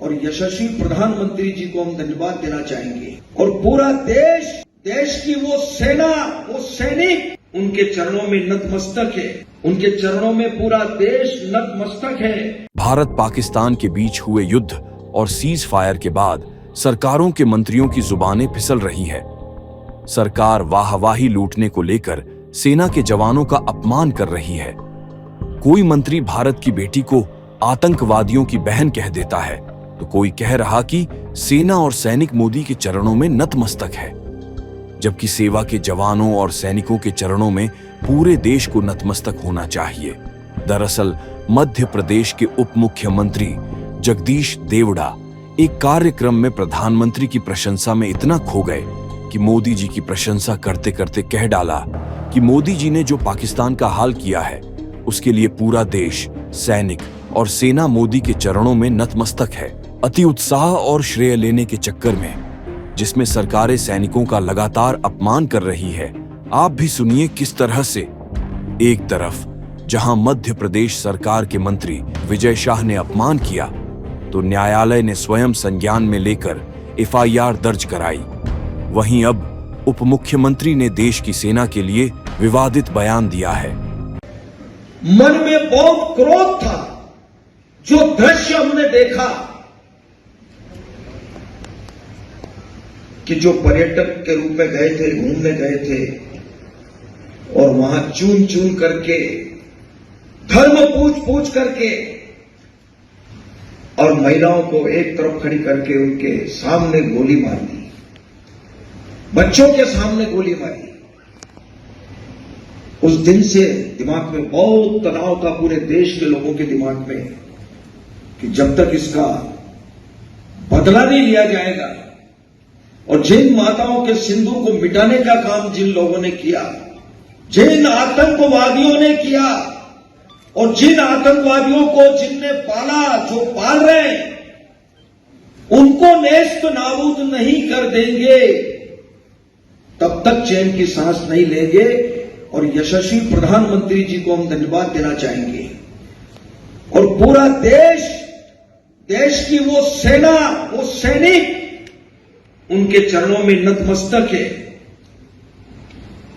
और यशस्वी प्रधानमंत्री जी को हम धन्यवाद देना चाहेंगे। और पूरा देश की वो सेना, वो सैनिक उनके चरणों में नतमस्तक है। उनके चरणों में पूरा देश नतमस्तक है। भारत पाकिस्तान के बीच हुए युद्ध और सीज फायर के बाद सरकारों के मंत्रियों की जुबानें फिसल रही है। सरकार वाहवाही लूटने को लेकर सेना के जवानों का अपमान कर रही है। कोई मंत्री भारत की बेटी को आतंकवादियों की बहन कह देता है, तो कोई कह रहा कि सेना और सैनिक मोदी के चरणों में नतमस्तक है, जबकि सेवा के जवानों और सैनिकों के चरणों में पूरे देश को नतमस्तक होना चाहिए। दरअसल मध्य प्रदेश के उप मुख्यमंत्री जगदीश देवड़ा एक कार्यक्रम में प्रधानमंत्री की प्रशंसा में इतना खो गए कि मोदी जी की प्रशंसा करते करते कह डाला कि मोदी जी ने जो पाकिस्तान का हाल किया है उसके लिए पूरा देश, सैनिक और सेना मोदी के चरणों में नतमस्तक है। अति उत्साह और श्रेय लेने के चक्कर में जिसमें सरकारें सैनिकों का लगातार अपमान कर रही है, आप भी सुनिए किस तरह से। एक तरफ जहां मध्य प्रदेश सरकार के मंत्री विजय शाह ने अपमान किया, तो न्यायालय ने स्वयं संज्ञान में लेकर एफआईआर दर्ज कराई। वहीं अब उप मुख्यमंत्री ने देश की सेना के लिए विवादित बयान दिया है। मन में बहुत क्रोध था। जो दृश्य हमने देखा कि जो पर्यटक के रूप में गए थे, घूमने गए थे और वहां चुन चुन करके, धर्म पूछ करके और महिलाओं को एक तरफ खड़ी करके उनके सामने गोली मार दी, बच्चों के सामने गोली मारी। उस दिन से दिमाग में बहुत तनाव था, पूरे देश के लोगों के दिमाग में, कि जब तक इसका बदला नहीं लिया जाएगा और जिन माताओं के सिंदूर को मिटाने का काम जिन लोगों ने किया, जिन आतंकवादियों ने किया और जिन आतंकवादियों को जिनने पाला, जो पाल रहे हैं, उनको नेस्त नाबूद नहीं कर देंगे तब तक चैन की सांस नहीं लेंगे। और यशस्वी प्रधानमंत्री जी को हम धन्यवाद देना चाहेंगे। और पूरा देश की वो सेना, वो सैनिक उनके चरणों में नतमस्तक है।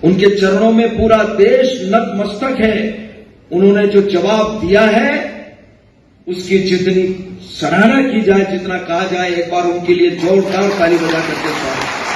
उनके चरणों में पूरा देश नतमस्तक है। उन्होंने जो जवाब दिया है उसकी जितनी सराहना की जाए, जितना कहा जाए, एक बार उनके लिए जोरदार ताली बजा करके स्वागत।